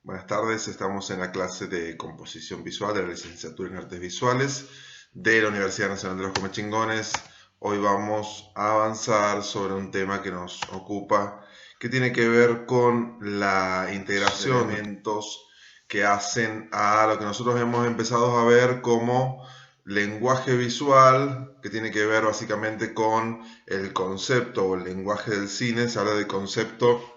Buenas tardes, estamos en la clase de composición visual de la licenciatura en artes visuales de la Universidad Nacional de los Comechingones. Hoy vamos a avanzar sobre un tema que nos ocupa, que tiene que ver con la integración de elementos que hacen a lo que nosotros hemos empezado a ver como lenguaje visual, que tiene que ver básicamente con el concepto o el lenguaje del cine. Se habla de concepto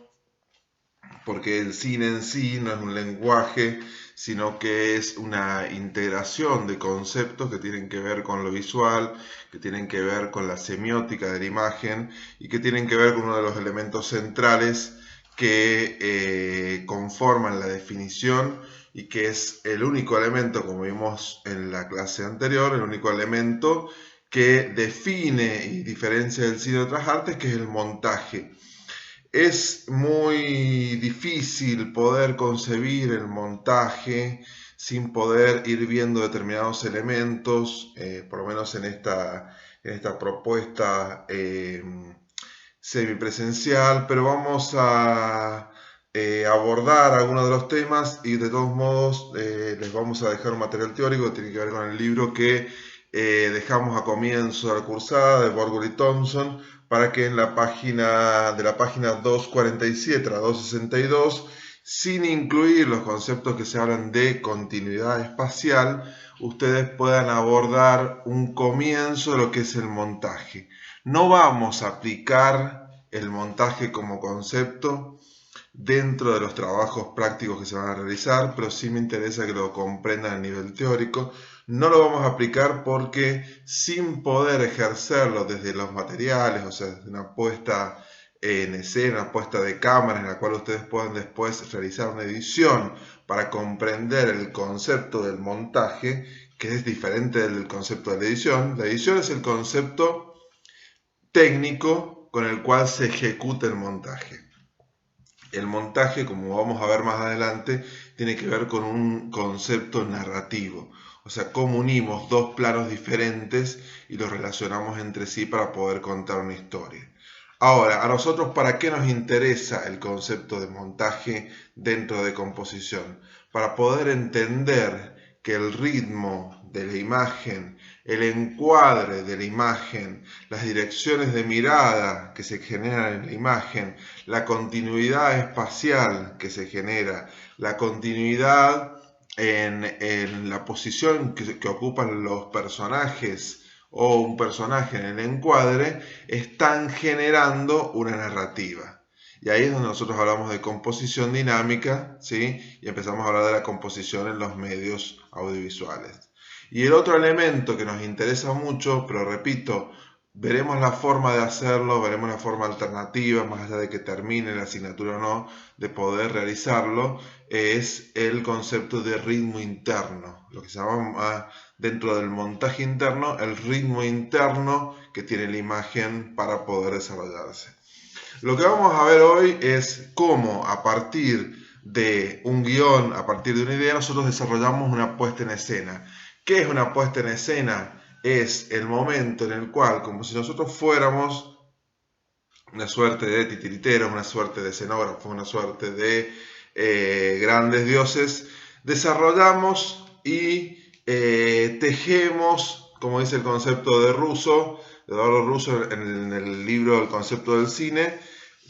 porque el cine en sí no es un lenguaje, sino que es una integración de conceptos que tienen que ver con lo visual, que tienen que ver con la semiótica de la imagen y que tienen que ver con uno de los elementos centrales que conforman la definición y que es el único elemento, como vimos en la clase anterior, el único elemento que define y diferencia del cine de otras artes, que es el montaje. Es muy difícil poder concebir el montaje sin poder ir viendo determinados elementos, por lo menos en esta propuesta semipresencial, pero vamos a abordar algunos de los temas y de todos modos les vamos a dejar un material teórico que tiene que ver con el libro que dejamos a comienzo de la cursada de Borgul y Thompson, para que en la página 247 a 262, sin incluir los conceptos que se hablan de continuidad espacial, ustedes puedan abordar un comienzo de lo que es el montaje. No vamos a aplicar el montaje como concepto dentro de los trabajos prácticos que se van a realizar, pero sí me interesa que lo comprendan a nivel teórico. No lo vamos a aplicar porque sin poder ejercerlo desde los materiales, o sea, desde una puesta en escena, una puesta de cámara en la cual ustedes puedan después realizar una edición para comprender el concepto del montaje, que es diferente del concepto de la edición. La edición es el concepto técnico con el cual se ejecuta el montaje. El montaje, como vamos a ver más adelante, tiene que ver con un concepto narrativo. O sea, cómo unimos dos planos diferentes y los relacionamos entre sí para poder contar una historia. Ahora, a nosotros, ¿para qué nos interesa el concepto de montaje dentro de composición? Para poder entender que el ritmo de la imagen, el encuadre de la imagen, las direcciones de mirada que se generan en la imagen, la continuidad espacial que se genera, la continuidad en la posición que ocupan los personajes o un personaje en el encuadre, están generando una narrativa. Y ahí es donde nosotros hablamos de composición dinámica, ¿sí? Y empezamos a hablar de la composición en los medios audiovisuales. Y el otro elemento que nos interesa mucho, pero repito, veremos la forma de hacerlo, veremos la forma alternativa, más allá de que termine la asignatura o no, de poder realizarlo, es el concepto de ritmo interno, lo que se llama dentro del montaje interno, el ritmo interno que tiene la imagen para poder desarrollarse. Lo que vamos a ver hoy es cómo a partir de un guión, a partir de una idea, nosotros desarrollamos una puesta en escena. ¿Qué es una puesta en escena? Es el momento en el cual, como si nosotros fuéramos una suerte de titiriteros, una suerte de escenógrafos, una suerte de grandes dioses, desarrollamos y tejemos, como dice el concepto de Russo, de Eduardo Russo en el libro El concepto del cine,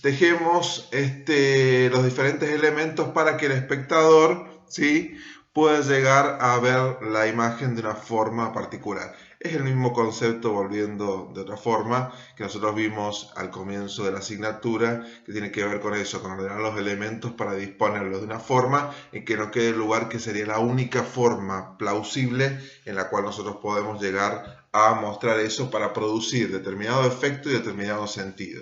tejemos los diferentes elementos para que el espectador, ¿sí?, pueda llegar a ver la imagen de una forma particular. Es el mismo concepto, volviendo de otra forma, que nosotros vimos al comienzo de la asignatura, que tiene que ver con eso, con ordenar los elementos para disponerlos de una forma en que no quede lugar que sería la única forma plausible en la cual nosotros podemos llegar a mostrar eso para producir determinado efecto y determinado sentido.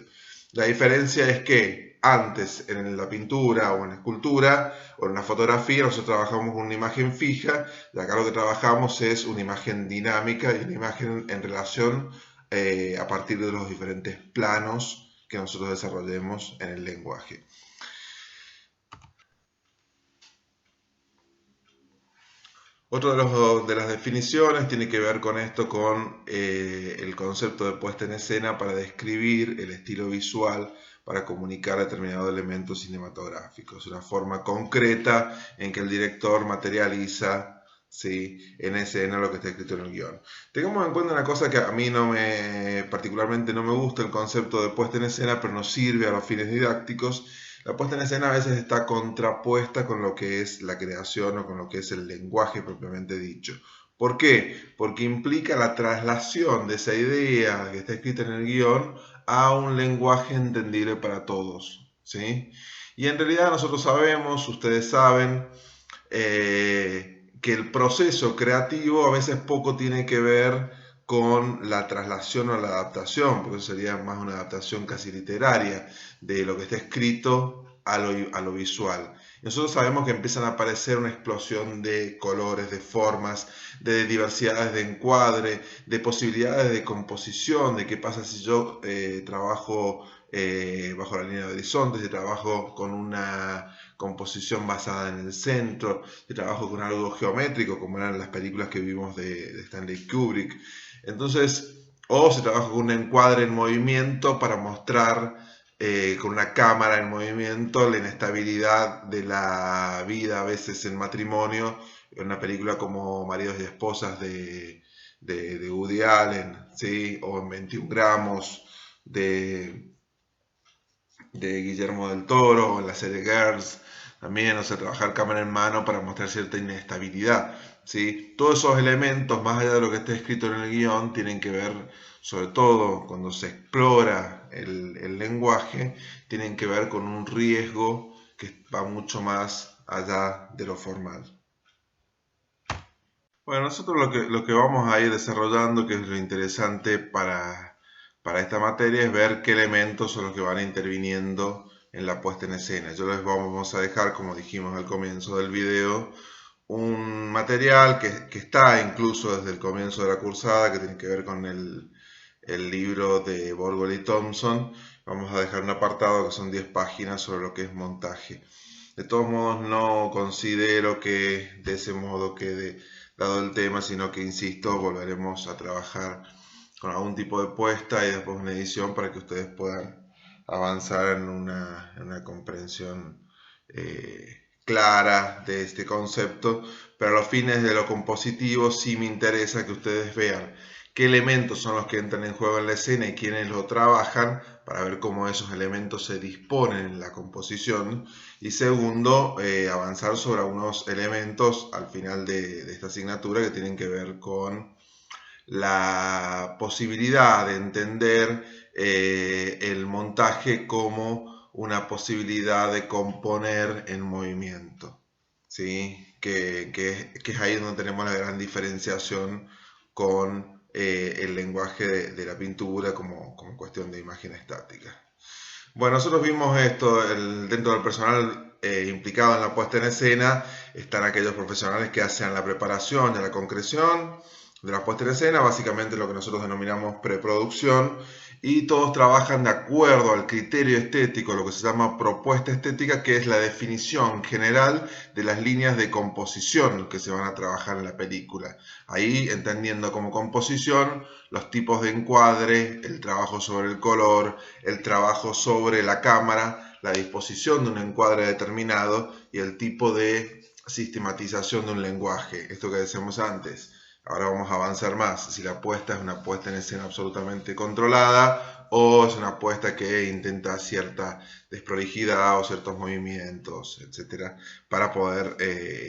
La diferencia es que antes en la pintura o en la escultura o en la fotografía nosotros trabajamos con una imagen fija, y acá lo que trabajamos es una imagen dinámica y una imagen en relación a partir de los diferentes planos que nosotros desarrollemos en el lenguaje. Otro de las definiciones tiene que ver con esto, con el concepto de puesta en escena para describir el estilo visual para comunicar determinado elemento cinematográfico. Es una forma concreta en que el director materializa, ¿sí?, en escena lo que está escrito en el guión. Tengamos en cuenta una cosa que a mí particularmente no me gusta el concepto de puesta en escena, pero nos sirve a los fines didácticos. La puesta en escena a veces está contrapuesta con lo que es la creación o con lo que es el lenguaje propiamente dicho. ¿Por qué? Porque implica la traslación de esa idea que está escrita en el guión a un lenguaje entendible para todos, ¿sí? Y en realidad nosotros sabemos, ustedes saben, que el proceso creativo a veces poco tiene que ver con la traslación o la adaptación, porque eso sería más una adaptación casi literaria de lo que está escrito a lo visual. Nosotros sabemos que empiezan a aparecer una explosión de colores, de formas, de diversidades de encuadre, de posibilidades de composición, de qué pasa si yo trabajo bajo la línea de horizonte, si trabajo con una composición basada en el centro, si trabajo con algo geométrico, como eran las películas que vimos de Stanley Kubrick. Entonces, o si trabajo con un encuadre en movimiento para mostrar con una cámara en movimiento la inestabilidad de la vida a veces en matrimonio, en una película como Maridos y Esposas de Woody Allen, ¿sí?, o en 21 gramos de Guillermo del Toro, o en la serie Girls, también, o sea, trabajar cámara en mano para mostrar cierta inestabilidad, ¿sí? Todos esos elementos, más allá de lo que está escrito en el guión, tienen que ver, sobre todo cuando se explora el lenguaje, tienen que ver con un riesgo que va mucho más allá de lo formal. Bueno, nosotros lo que vamos a ir desarrollando, que es lo interesante para esta materia, es ver qué elementos son los que van interviniendo en la puesta en escena. Yo les vamos a dejar, como dijimos al comienzo del video, un material que está incluso desde el comienzo de la cursada, que tiene que ver con el libro de Borgol y Thompson. Vamos a dejar un apartado que son 10 páginas sobre lo que es montaje. De todos modos, no considero que de ese modo quede dado el tema, sino que, insisto, volveremos a trabajar con algún tipo de puesta y después una edición para que ustedes puedan avanzar en una comprensión clara de este concepto, pero a los fines de lo compositivo sí me interesa que ustedes vean qué elementos son los que entran en juego en la escena y quiénes lo trabajan, para ver cómo esos elementos se disponen en la composición, y segundo, avanzar sobre algunos elementos al final de esta asignatura que tienen que ver con la posibilidad de entender el montaje como una posibilidad de componer en movimiento, ¿sí? Que es ahí donde tenemos la gran diferenciación con el lenguaje de la pintura como cuestión de imagen estática. Bueno, nosotros vimos esto, dentro del personal implicado en la puesta en escena están aquellos profesionales que hacen la preparación y la concreción de la puesta en escena, básicamente lo que nosotros denominamos preproducción, y todos trabajan de acuerdo al criterio estético, lo que se llama propuesta estética, que es la definición general de las líneas de composición que se van a trabajar en la película. Ahí, entendiendo como composición los tipos de encuadre, el trabajo sobre el color, el trabajo sobre la cámara, la disposición de un encuadre determinado y el tipo de sistematización de un lenguaje. Esto que decíamos antes. Ahora vamos a avanzar más. Si la puesta es una puesta en escena absolutamente controlada o es una puesta que intenta cierta desprolijidad o ciertos movimientos, etcétera, para poder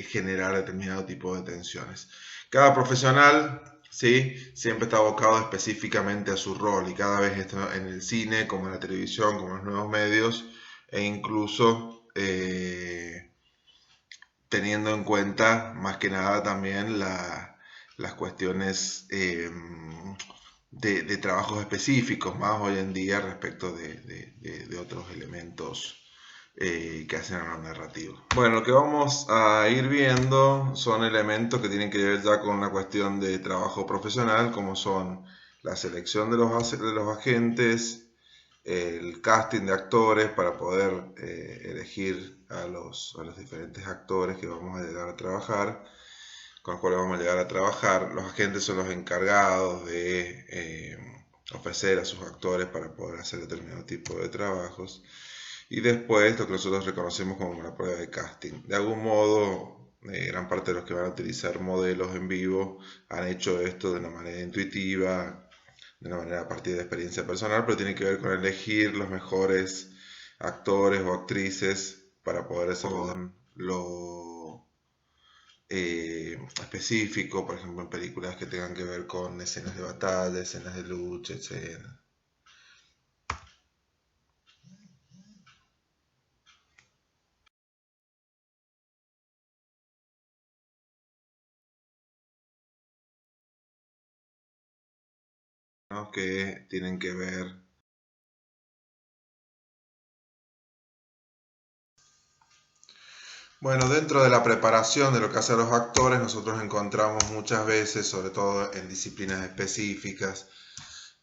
generar determinado tipo de tensiones. Cada profesional, ¿sí?, siempre está abocado específicamente a su rol, y cada vez esto en el cine, como en la televisión, como en los nuevos medios, e incluso teniendo en cuenta más que nada también las cuestiones de trabajos específicos, más hoy en día respecto de otros elementos que hacen a la narrativa. Bueno, lo que vamos a ir viendo son elementos que tienen que ver ya con una cuestión de trabajo profesional, como son la selección de los agentes, el casting de actores para poder elegir a los diferentes actores que vamos a llegar a trabajar, con los cuales vamos a llegar a trabajar. Los agentes son los encargados de ofrecer a sus actores para poder hacer determinado tipo de trabajos. Y después lo que nosotros reconocemos como una prueba de casting. De algún modo, gran parte de los que van a utilizar modelos en vivo han hecho esto de una manera intuitiva, de una manera a partir de experiencia personal, pero tiene que ver con elegir los mejores actores o actrices para poder hacer lo específico, por ejemplo, en películas que tengan que ver con escenas de batalla, escenas de lucha, etc. ¿No? Que tienen que ver. Bueno, dentro de la preparación de lo que hacen los actores, nosotros encontramos muchas veces, sobre todo en disciplinas específicas,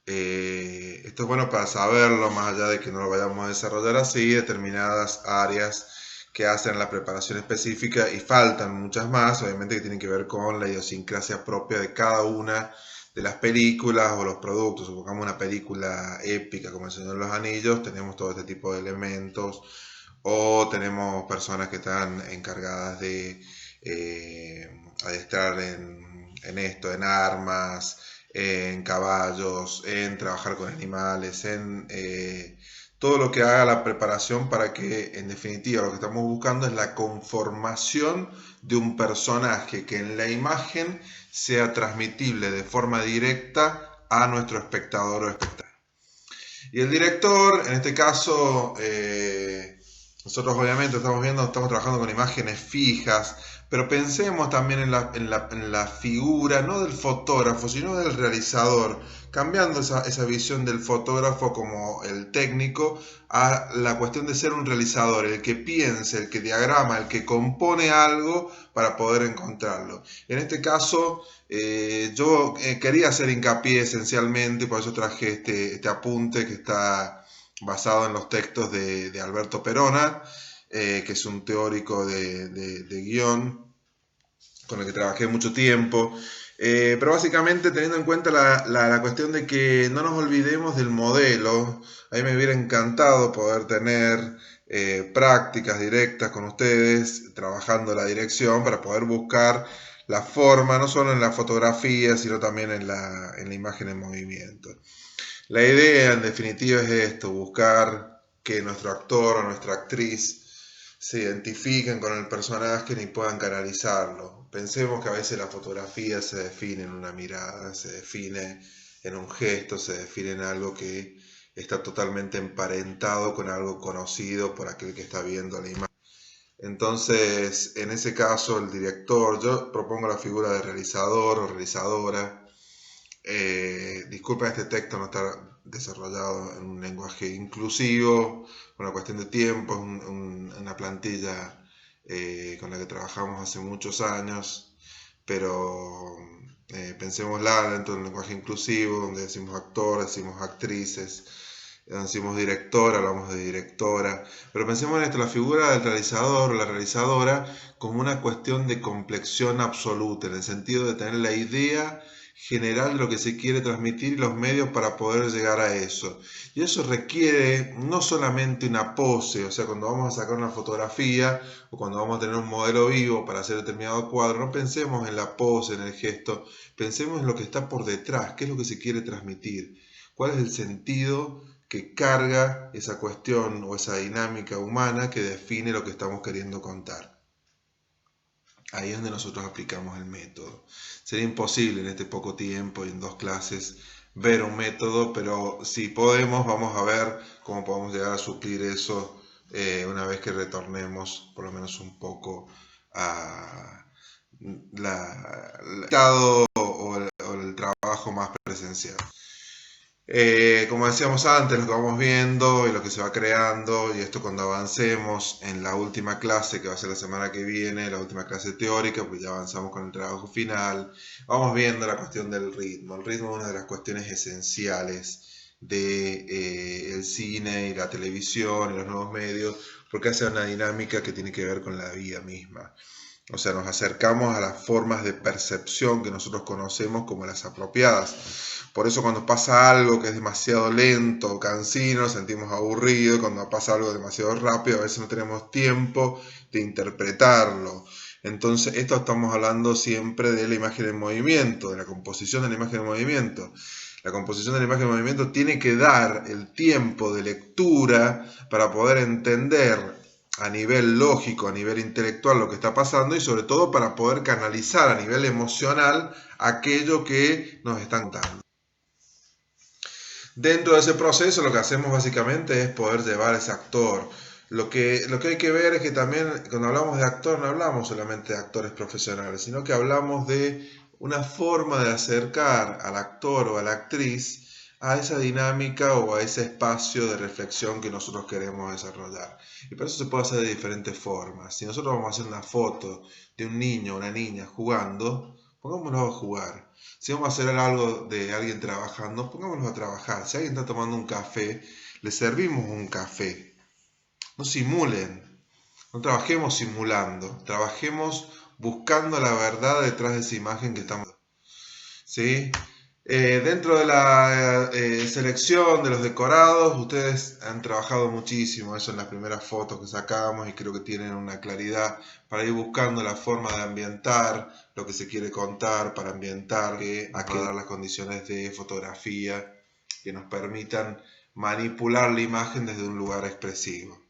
esto es bueno para saberlo, más allá de que no lo vayamos a desarrollar así, determinadas áreas que hacen la preparación específica y faltan muchas más, obviamente que tienen que ver con la idiosincrasia propia de cada una de las películas o los productos. Supongamos una película épica como El Señor de los Anillos, tenemos todo este tipo de elementos, o tenemos personas que están encargadas de adiestrar en esto, en armas, en caballos, en trabajar con animales, en todo lo que haga la preparación para que, en definitiva, lo que estamos buscando es la conformación de un personaje que en la imagen sea transmitible de forma directa a nuestro espectador o espectadora. Y el director, en este caso, nosotros obviamente estamos trabajando con imágenes fijas, pero pensemos también en la figura, no del fotógrafo, sino del realizador, cambiando esa visión del fotógrafo como el técnico a la cuestión de ser un realizador, el que piensa, el que diagrama, el que compone algo para poder encontrarlo. En este caso, yo quería hacer hincapié esencialmente, por eso traje este apunte que está basado en los textos de Alberto Perona, que es un teórico de guión con el que trabajé mucho tiempo. Pero básicamente teniendo en cuenta la cuestión de que no nos olvidemos del modelo, a mí me hubiera encantado poder tener prácticas directas con ustedes, trabajando la dirección para poder buscar la forma, no solo en la fotografía, sino también en la imagen en movimiento. La idea, en definitiva, es esto, buscar que nuestro actor o nuestra actriz se identifiquen con el personaje y puedan canalizarlo. Pensemos que a veces la fotografía se define en una mirada, se define en un gesto, se define en algo que está totalmente emparentado con algo conocido por aquel que está viendo la imagen. Entonces, en ese caso, el director, yo propongo la figura de realizador o realizadora. Disculpen, este texto no está desarrollado en un lenguaje inclusivo, una cuestión de tiempo, una plantilla con la que trabajamos hace muchos años, pero pensémosla dentro de un lenguaje inclusivo, donde decimos actor, decimos actrices, decimos director, hablamos de directora, pero pensemos en esto, la figura del realizador o la realizadora como una cuestión de complexión absoluta, en el sentido de tener la idea general de lo que se quiere transmitir y los medios para poder llegar a eso. Y eso requiere no solamente una pose, o sea, cuando vamos a sacar una fotografía o cuando vamos a tener un modelo vivo para hacer determinado cuadro, no pensemos en la pose, en el gesto, pensemos en lo que está por detrás, qué es lo que se quiere transmitir, cuál es el sentido que carga esa cuestión o esa dinámica humana que define lo que estamos queriendo contar. Ahí es donde nosotros aplicamos el método. Sería imposible en este poco tiempo y en 2 clases ver un método, pero si podemos, vamos a ver cómo podemos llegar a suplir eso una vez que retornemos por lo menos un poco a o el trabajo más presencial. Como decíamos antes, lo que vamos viendo y lo que se va creando, y esto cuando avancemos en la última clase, que va a ser la semana que viene, la última clase teórica, pues ya avanzamos con el trabajo final, vamos viendo la cuestión del ritmo. El ritmo es una de las cuestiones esenciales de el cine y la televisión y los nuevos medios, porque hace una dinámica que tiene que ver con la vida misma. O sea, nos acercamos a las formas de percepción que nosotros conocemos como las apropiadas. Por eso cuando pasa algo que es demasiado lento o cansino, nos sentimos aburridos. Cuando pasa algo demasiado rápido, a veces no tenemos tiempo de interpretarlo. Entonces, esto estamos hablando siempre de la imagen en movimiento, de la composición de la imagen en movimiento. La composición de la imagen en movimiento tiene que dar el tiempo de lectura para poder entender a nivel lógico, a nivel intelectual lo que está pasando y sobre todo para poder canalizar a nivel emocional aquello que nos están contando. Dentro de ese proceso lo que hacemos básicamente es poder llevar a ese actor. Lo que hay que ver es que también cuando hablamos de actor no hablamos solamente de actores profesionales, sino que hablamos de una forma de acercar al actor o a la actriz a esa dinámica o a ese espacio de reflexión que nosotros queremos desarrollar. Y por eso se puede hacer de diferentes formas. Si nosotros vamos a hacer una foto de un niño o una niña jugando, pongámoslo a jugar. Si vamos a hacer algo de alguien trabajando, pongámoslo a trabajar. Si alguien está tomando un café, le servimos un café. No simulen, no trabajemos simulando, trabajemos buscando la verdad detrás de esa imagen que estamos. ¿Sí? Dentro de la selección de los decorados, ustedes han trabajado muchísimo eso en las primeras fotos que sacamos y creo que tienen una claridad para ir buscando la forma de ambientar lo que se quiere contar, para ambientar, a quedar las condiciones de fotografía que nos permitan manipular la imagen desde un lugar expresivo.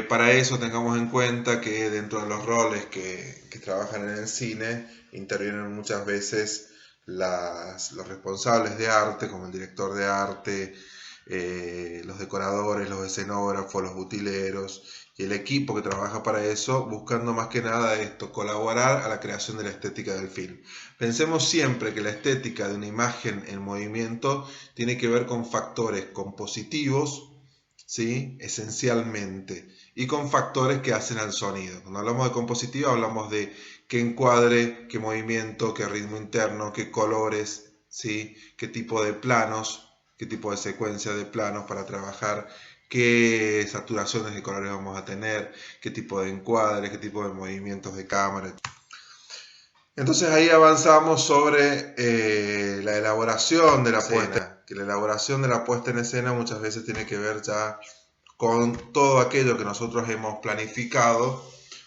Para eso tengamos en cuenta que dentro de los roles que trabajan en el cine intervienen muchas veces los responsables de arte, como el director de arte, los decoradores, los escenógrafos, los utileros y el equipo que trabaja para eso, buscando más que nada esto, colaborar a la creación de la estética del film. Pensemos siempre que la estética de una imagen en movimiento tiene que ver con factores compositivos, ¿sí? Esencialmente, y con factores que hacen al sonido. Cuando hablamos de compositiva hablamos de qué encuadre, qué movimiento, qué ritmo interno, qué colores, ¿sí? Qué tipo de planos, qué tipo de secuencia de planos para trabajar, qué saturaciones de colores vamos a tener, qué tipo de encuadres, qué tipo de movimientos de cámara. Entonces ahí avanzamos sobre la elaboración de la puesta, que la elaboración de la puesta en escena muchas veces tiene que ver ya con todo aquello que nosotros hemos planificado,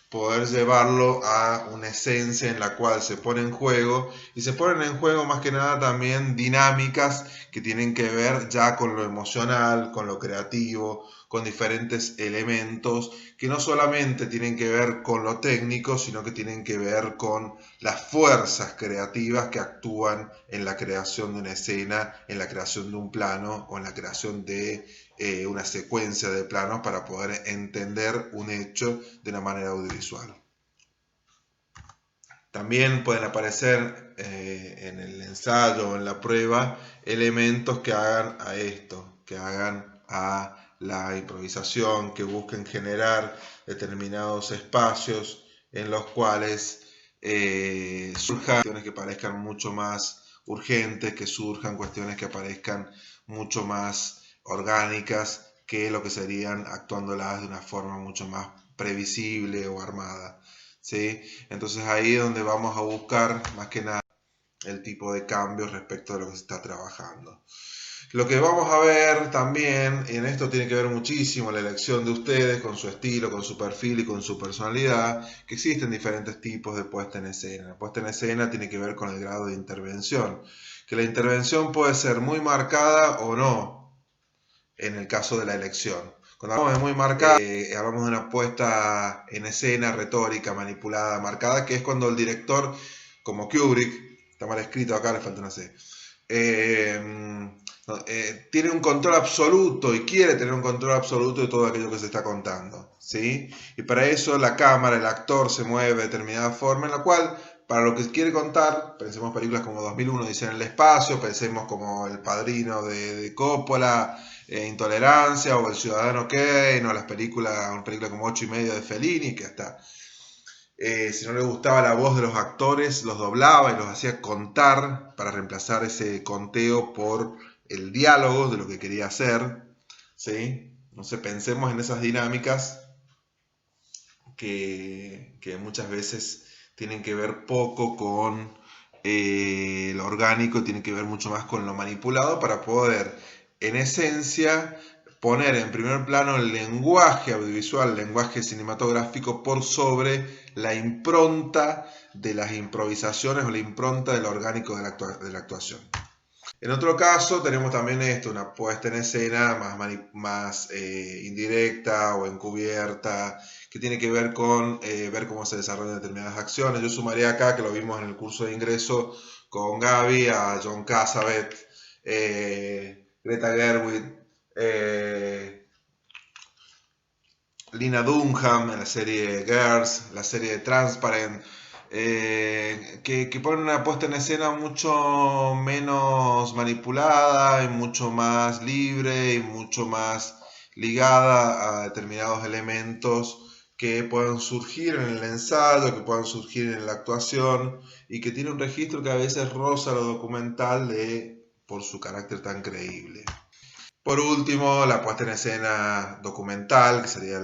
poder llevarlo a una esencia en la cual se pone en juego, y se ponen en juego más que nada también dinámicas que tienen que ver ya con lo emocional, con lo creativo, con diferentes elementos que no solamente tienen que ver con lo técnico, sino que tienen que ver con las fuerzas creativas que actúan en la creación de una escena, en la creación de un plano o en la creación de una secuencia de planos para poder entender un hecho de una manera audiovisual. También pueden aparecer en el ensayo o en la prueba elementos que hagan a esto, que hagan a la improvisación, que busquen generar determinados espacios en los cuales surjan cuestiones que parezcan mucho más urgentes, que surjan cuestiones que parezcan mucho más orgánicas que lo que serían actuándolas de una forma mucho más previsible o armada, ¿sí? Entonces ahí es donde vamos a buscar más que nada el tipo de cambios respecto de lo que se está trabajando. Lo que vamos a ver también, y en esto tiene que ver muchísimo la elección de ustedes con su estilo, con su perfil y con su personalidad, que existen diferentes tipos de puesta en escena. La puesta en escena tiene que ver con el grado de intervención, que la intervención puede ser muy marcada o no, en el caso de la elección. Cuando hablamos de muy marcada, hablamos de una puesta en escena retórica, manipulada, marcada, que es cuando el director, como Kubrick, está mal escrito acá, le falta una C, tiene un control absoluto y quiere tener un control absoluto de todo aquello que se está contando, ¿sí? Y para eso la cámara, el actor se mueve de determinada forma en la cual, para lo que quiere contar, pensemos películas como 2001, Odisea en el espacio, pensemos como El Padrino de Coppola, Intolerancia o El Ciudadano Kane, o una película como 8 y medio de Fellini, que hasta si no le gustaba la voz de los actores, los doblaba y los hacía contar para reemplazar ese conteo por el diálogo de lo que quería hacer, ¿sí? Entonces pensemos en esas dinámicas que muchas veces tienen que ver poco con lo orgánico, tienen que ver mucho más con lo manipulado para poder, en esencia, poner en primer plano el lenguaje audiovisual, el lenguaje cinematográfico por sobre la impronta de las improvisaciones o la impronta de lo orgánico de la actuación. En otro caso tenemos también esto, una puesta en escena más indirecta o encubierta, que tiene que ver con ver cómo se desarrollan determinadas acciones. Yo sumaría acá, que lo vimos en el curso de ingreso con Gaby, a John Cassavet, Greta Gerwig, Lina Dunham en la serie Girls, la serie Transparent, que ponen una puesta en escena mucho menos manipulada y mucho más libre y mucho más ligada a determinados elementos que pueden surgir en el ensayo, que pueden surgir en la actuación y que tiene un registro que a veces roza lo documental por su carácter tan creíble. Por último, la puesta en escena documental, que sería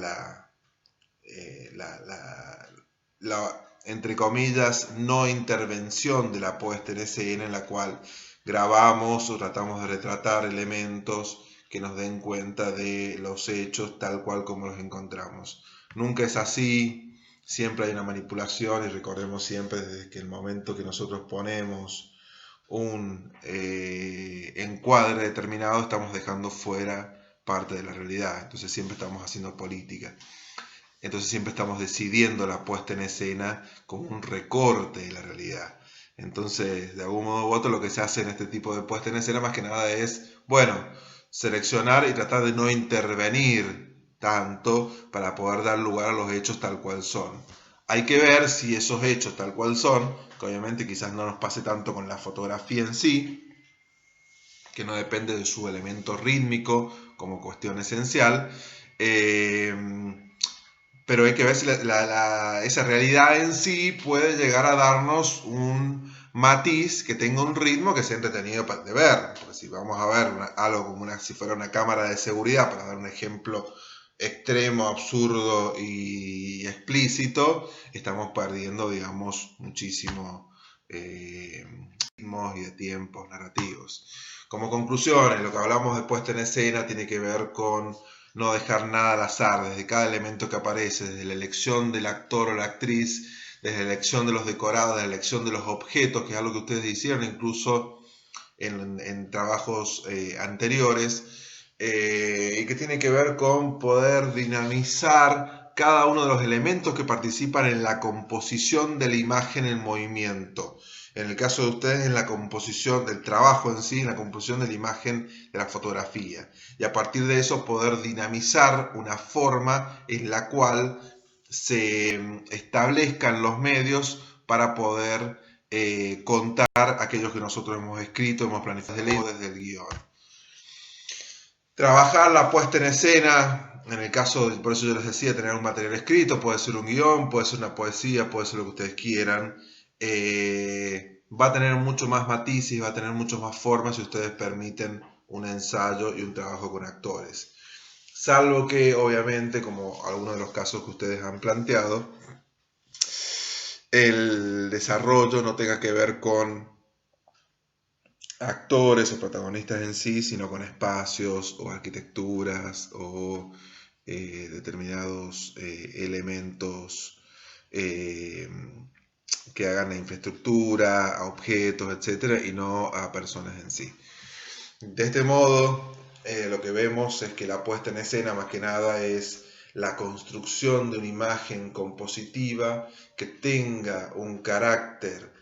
entre comillas, no intervención de la puesta en escena, en la cual grabamos o tratamos de retratar elementos que nos den cuenta de los hechos tal cual como los encontramos. Nunca es así, siempre hay una manipulación y recordemos siempre desde que el momento que nosotros ponemos un encuadre determinado estamos dejando fuera parte de la realidad, entonces siempre estamos haciendo política, entonces siempre estamos decidiendo la puesta en escena como un recorte de la realidad. Entonces, de algún modo u otro, lo que se hace en este tipo de puesta en escena más que nada es, bueno, seleccionar y tratar de no intervenir tanto para poder dar lugar a los hechos tal cual son. Hay que ver si esos hechos tal cual son, que obviamente quizás no nos pase tanto con la fotografía en sí, que no depende de su elemento rítmico como cuestión esencial, pero hay que ver si esa realidad en sí puede llegar a darnos un matiz que tenga un ritmo que sea entretenido de ver. Porque si vamos a ver algo como si fuera una cámara de seguridad, para dar un ejemplo extremo, absurdo y explícito, estamos perdiendo, digamos, muchísimo ritmos y de tiempos narrativos. Como conclusión, lo que hablamos de puesta en escena tiene que ver con no dejar nada al azar, desde cada elemento que aparece, desde la elección del actor o la actriz, desde la elección de los decorados, desde la elección de los objetos, que es algo que ustedes hicieron incluso en trabajos anteriores, y que tiene que ver con poder dinamizar cada uno de los elementos que participan en la composición de la imagen en movimiento. En el caso de ustedes, en la composición del trabajo en sí, en la composición de la imagen de la fotografía. Y a partir de eso poder dinamizar una forma en la cual se establezcan los medios para poder contar aquellos que nosotros hemos escrito, hemos planificado desde el guión. Trabajar la puesta en escena, en el caso, por eso yo les decía, tener un material escrito, puede ser un guión, puede ser una poesía, puede ser lo que ustedes quieran. Va a tener mucho más matices, va a tener mucho más formas si ustedes permiten un ensayo y un trabajo con actores. Salvo que, obviamente, como algunos de los casos que ustedes han planteado, el desarrollo no tenga que ver con actores o protagonistas en sí, sino con espacios o arquitecturas o determinados elementos que hagan la infraestructura, a objetos, etcétera, y no a personas en sí. De este modo, lo que vemos es que la puesta en escena más que nada es la construcción de una imagen compositiva que tenga un carácter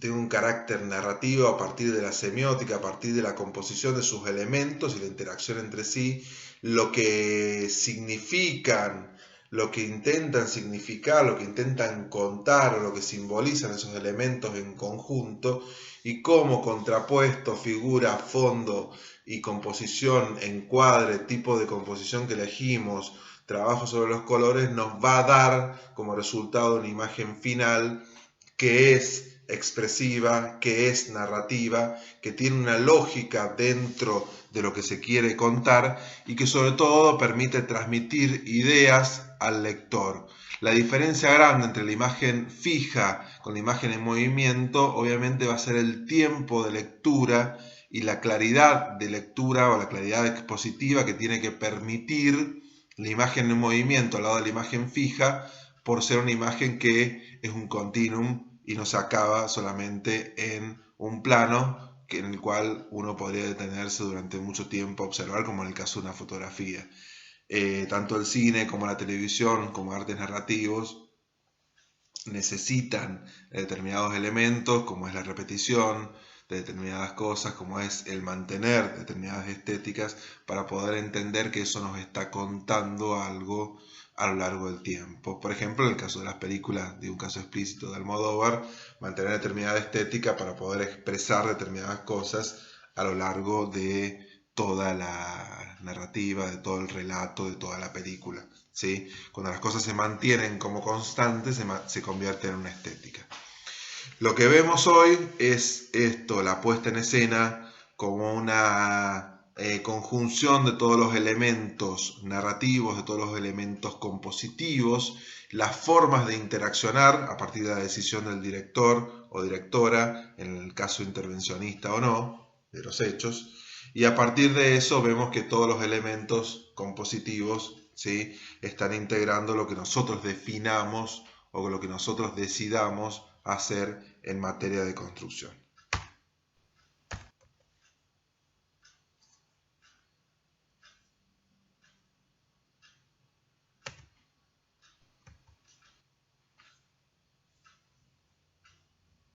un carácter narrativo a partir de la semiótica, a partir de la composición de sus elementos y la interacción entre sí, lo que significan, lo que intentan significar, lo que intentan contar o lo que simbolizan esos elementos en conjunto, y cómo contrapuesto, figura, fondo y composición, encuadre, tipo de composición que elegimos, trabajo sobre los colores, nos va a dar como resultado una imagen final que es expresiva, que es narrativa, que tiene una lógica dentro de lo que se quiere contar y que sobre todo permite transmitir ideas al lector. La diferencia grande entre la imagen fija con la imagen en movimiento obviamente va a ser el tiempo de lectura y la claridad de lectura o la claridad expositiva que tiene que permitir la imagen en movimiento al lado de la imagen fija, por ser una imagen que es un continuum y no se acaba solamente en un plano en el cual uno podría detenerse durante mucho tiempo a observar, como en el caso de una fotografía. Tanto el cine como la televisión, como artes narrativos, necesitan determinados elementos, como es la repetición de determinadas cosas, como es el mantener determinadas estéticas, para poder entender que eso nos está contando algo a lo largo del tiempo. Por ejemplo, en el caso de las películas, de un caso explícito de Almodóvar, mantener determinada estética para poder expresar determinadas cosas a lo largo de toda la narrativa, de todo el relato, de toda la película. ¿Sí? Cuando las cosas se mantienen como constantes, se convierte en una estética. Lo que vemos hoy es esto, la puesta en escena como una conjunción de todos los elementos narrativos, de todos los elementos compositivos, las formas de interaccionar a partir de la decisión del director o directora, en el caso intervencionista o no, de los hechos, y a partir de eso vemos que todos los elementos compositivos, ¿sí?, están integrando lo que nosotros definamos o lo que nosotros decidamos hacer en materia de construcción.